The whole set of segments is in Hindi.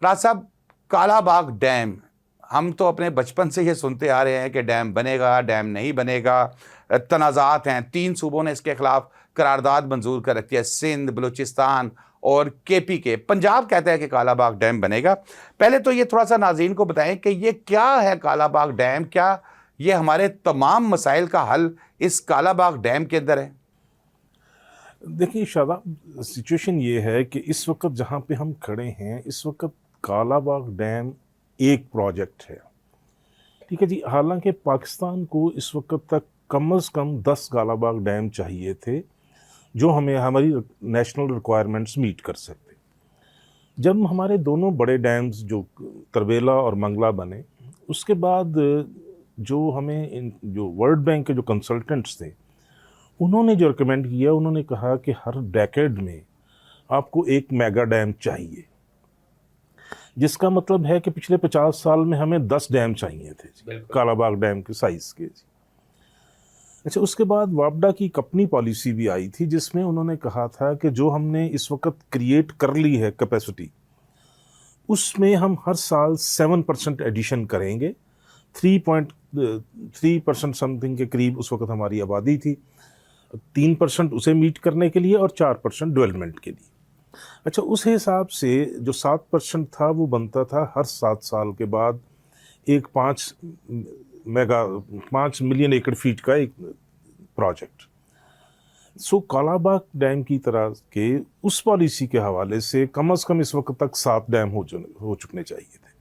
राज साहब, कालाबाग डैम, हम तो अपने बचपन से ये सुनते आ रहे हैं कि डैम बनेगा, डैम नहीं बनेगा, तनाज़ात हैं। 3 सूबों ने इसके खिलाफ करारदाद मंजूर कर रखी है, सिंध, बलूचिस्तान और केपी के। पंजाब कहता है कि कालाबाग डैम बनेगा। पहले तो ये थोड़ा सा नाज़रीन को बताएं कि ये क्या है कालाबाग डैम, क्या ये हमारे तमाम मसाइल का हल इस कालाबाग डैम के अंदर है? देखिए शादाब, सिचुएशन ये है कि इस वक्त जहाँ पे हम खड़े हैं, इस वक्त कालाबाग डैम एक प्रोजेक्ट है, ठीक है जी। हालांकि पाकिस्तान को इस वक्त तक कम से कम 10 कालाबाग डैम चाहिए थे जो हमें हमारी नेशनल रिक्वायरमेंट्स मीट कर सकते। जब हमारे दोनों बड़े डैम्स जो तरबेला और मंगला बने, उसके बाद जो हमें जो वर्ल्ड बैंक के जो कंसल्टेंट्स थे, उन्होंने जो रिकमेंड किया, उन्होंने कहा कि हर डेकेड में आपको एक मेगा डैम चाहिए, जिसका मतलब है कि पिछले 50 साल में हमें 10 डैम चाहिए थे कालाबाग डैम के साइज के। अच्छा, उसके बाद वापडा की एक अपनी पॉलिसी भी आई थी जिसमें उन्होंने कहा था कि जो हमने इस वक्त क्रिएट कर ली है कैपेसिटी, उसमें हम हर साल 7% एडिशन करेंगे। 3.3% समथिंग के करीब उस वक्त हमारी आबादी थी। 3% उसे मीट करने के लिए और 4% डेवलपमेंट के लिए। अच्छा, उस हिसाब से जो 7% था वो बनता था हर 7 साल के बाद एक 5 मिलियन एकड़ फीट का एक प्रोजेक्ट। सो कालाबाग डैम की तरह के उस पॉलिसी के हवाले से कम इस वक्त तक 7 डैम हो चुकने चाहिए थे।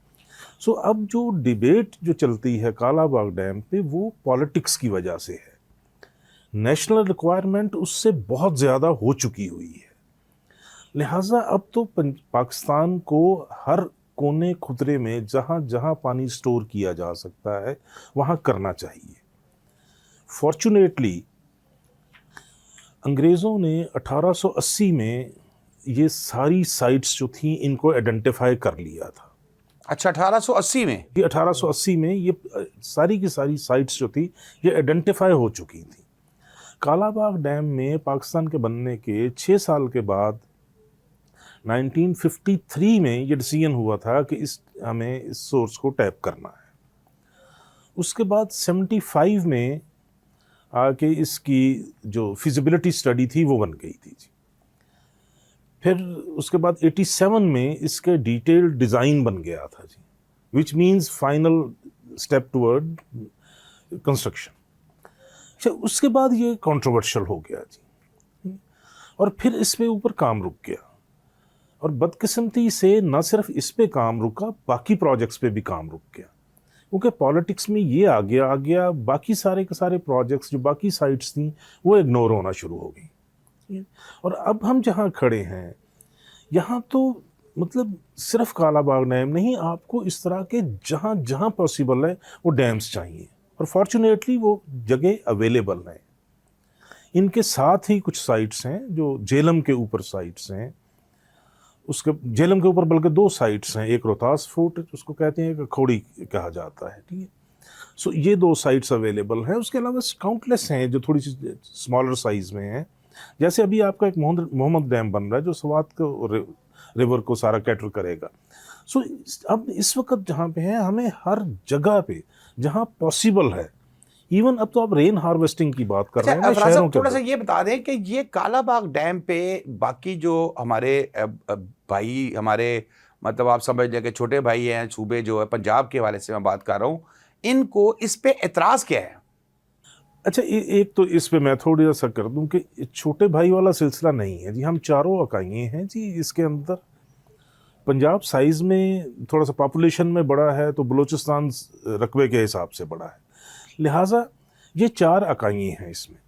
सो अब जो डिबेट जो चलती है कालाबाग डैम पे, वो पॉलिटिक्स की वजह से है। नेशनल रिक्वायरमेंट उससे बहुत ज़्यादा हो चुकी हुई है, लिहाजा अब तो पाकिस्तान को हर कोने खुतरे में जहाँ जहाँ पानी स्टोर किया जा सकता है वहाँ करना चाहिए। फॉर्चुनेटली अंग्रेज़ों ने 1880 में ये सारी साइट्स जो थी इनको आइडेंटिफाई कर लिया था। अच्छा, 1880 में? ये 1880 में ये सारी की सारी साइट्स जो थी ये आइडेंटिफाई हो चुकी थी। कालाबाग डैम में पाकिस्तान के बनने के 6 साल के बाद 1953 में ये डिसीजन हुआ था कि हमें इस सोर्स को टैप करना है। उसके बाद 75 में आके इसकी जो फिजिबिलिटी स्टडी थी वो बन गई थी जी। फिर उसके बाद 87 में इसके डिटेल्ड डिज़ाइन बन गया था जी, which means final step toward construction. अच्छा, उसके बाद ये कंट्रोवर्शियल हो गया जी, और फिर इस पे ऊपर काम रुक गया। और बदकिस्मती से न सिर्फ इस पे काम रुका, बाकी प्रोजेक्ट्स पे भी काम रुक गया, क्योंकि पॉलिटिक्स में ये आ गया बाकी सारे के सारे प्रोजेक्ट्स जो बाकी साइट्स थी वो इग्नोर होना शुरू हो गई। और अब हम जहाँ खड़े हैं यहाँ तो मतलब सिर्फ कालाबाग डैम नहीं, आपको इस तरह के जहाँ जहाँ पॉसिबल है वो डैम्स चाहिए, और फॉर्चुनेटली वो जगह अवेलेबल है। इनके साथ ही कुछ साइट्स हैं जो झेलम के ऊपर साइट्स हैं, उसके झेलम के ऊपर बल्कि 2 साइट्स हैं, एक रोहतास फोर्ट उसको कहते हैं, एक खोड़ी कहा जाता है, ठीक है। सो ये 2 साइट्स अवेलेबल हैं। उसके अलावा काउंटलेस हैं जो थोड़ी सी स्मॉलर साइज़ में हैं, जैसे अभी आपका एक मोहम्मद डैम बन रहा है जो स्वात को रिवर को सारा कैटर करेगा। सो अब इस वक्त जहाँ पे है, हमें हर जगह पे जहाँ पॉसिबल है, इवन अब तो आप रेन हार्वेस्टिंग की बात कर रहे हैं ना शहरों के, थोड़ा सा ये बता दें कि ये कालाबाग डैम पे बाकी जो हमारे भाई, हमारे मतलब आप समझ लें कि छोटे भाई हैं, सूबे जो है पंजाब के हवाले से मैं बात कर रहा हूँ, इनको इस पे एतराज़ क्या है? अच्छा, एक तो इस पे मैं थोड़ी सा कर दूं कि छोटे भाई वाला सिलसिला नहीं है जी। हम चारों इकाइयाँ हैं जी इसके अंदर। पंजाब साइज़ में थोड़ा सा पॉपुलेशन में बड़ा है, तो बलूचिस्तान रकबे के हिसाब से बड़ा है, लिहाजा ये 4 इकाइयाँ हैं। इसमें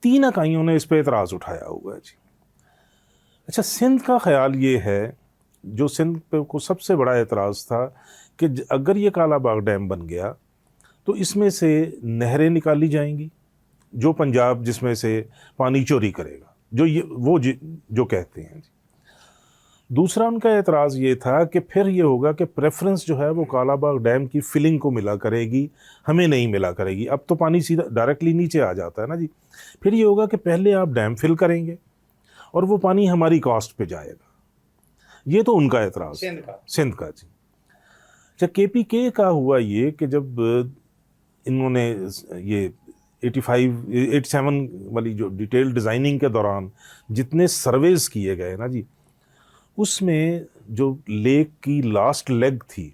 3 इकाइयों ने इस पे एतराज़ उठाया हुआ है जी। अच्छा, सिंध का ख्याल ये है, जो सिंध पे को सबसे बड़ा एतराज़ था कि अगर ये कालाबाग डैम बन गया तो इसमें से नहरें निकाली जाएंगी, जो पंजाब जिसमें से पानी चोरी करेगा, जो कहते हैं जी। दूसरा उनका एतराज़ ये था कि फिर ये होगा कि प्रेफरेंस जो है वो कालाबाग डैम की फिलिंग को मिला करेगी, हमें नहीं मिला करेगी। अब तो पानी सीधा डायरेक्टली नीचे आ जाता है ना जी। फिर ये होगा कि पहले आप डैम फिल करेंगे और वो पानी हमारी कॉस्ट पे जाएगा। ये तो उनका एतराज़, सिंध का जी। अच्छा, KPK का हुआ ये कि जब इन्होंने ये 87 वाली जो डिटेल डिज़ाइनिंग के दौरान जितने सर्वेज किए गए ना जी, उसमें जो लेक की लास्ट लेग थी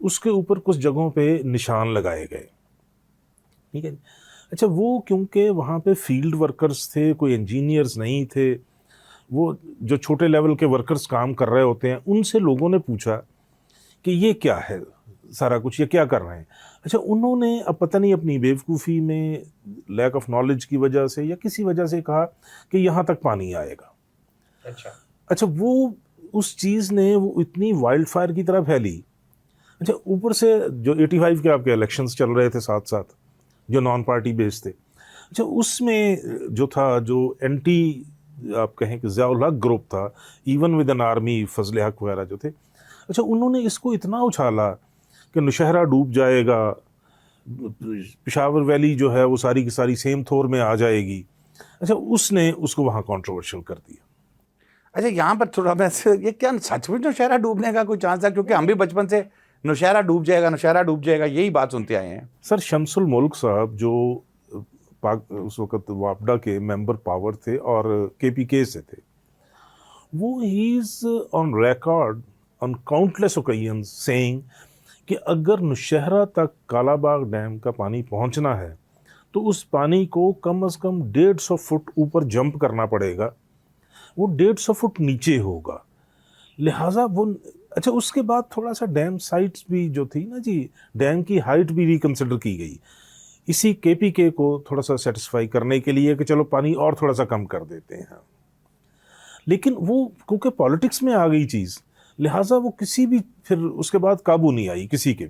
उसके ऊपर कुछ जगहों पे निशान लगाए गए, ठीक है। अच्छा, वो क्योंकि वहाँ पे फील्ड वर्कर्स थे, कोई इंजीनियर्स नहीं थे, वो जो छोटे लेवल के वर्कर्स काम कर रहे होते हैं, उनसे लोगों ने पूछा कि ये क्या है सारा कुछ, ये क्या कर रहे हैं। अच्छा, उन्होंने अब पता नहीं अपनी बेवकूफ़ी में, लैक ऑफ नॉलेज की वजह से या किसी वजह से कहा कि यहाँ तक पानी आएगा। अच्छा, वो उस चीज़ ने वो इतनी वाइल्ड फायर की तरह फैली। अच्छा, ऊपर से जो 85 के आपके इलेक्शंस चल रहे थे साथ साथ, जो नॉन पार्टी बेस्ड थे, अच्छा उसमें जो था, जो एंटी आप कहें कि ज़िया-उल-हक ग्रुप था, इवन विद एन आर्मी, फजल हक वगैरह जो थे, अच्छा उन्होंने इसको इतना उछाला कि नौशहरा डूब जाएगा, पेशावर वैली जो है वो सारी की सारी सेम थोर में आ जाएगी। अच्छा, उसने उसको वहाँ कंट्रोवर्शियल कर दिया। अच्छा, यहाँ पर थोड़ा मैं ये क्या सच में नौशहरा डूबने का कोई चांस है? क्योंकि हम भी बचपन से नौशहरा डूब जाएगा, नौशहरा डूब जाएगा, यही बात सुनते आए हैं। सर, शमसुल मुल्क साहब जो उस वक़्त वापडा के मेंबर पावर थे और KPK से थे, वो he is on record on countless occasions saying कि अगर नौशहरा तक कालाबाग डैम का पानी पहुंचना है तो उस पानी को कम से कम 150 फुट ऊपर जंप करना पड़ेगा, वो 150 फुट नीचे होगा, लिहाजा वो। अच्छा, उसके बाद थोड़ा सा डैम साइट्स भी जो थी ना जी, डैम की हाइट भी रिकंसिडर की गई, इसी KPK को थोड़ा सा सेटिस्फाई करने के लिए कि चलो पानी और थोड़ा सा कम कर देते हैं। लेकिन वो क्योंकि पॉलिटिक्स में आ गई चीज़, लिहाजा वो किसी भी फिर उसके बाद काबू नहीं आई किसी के।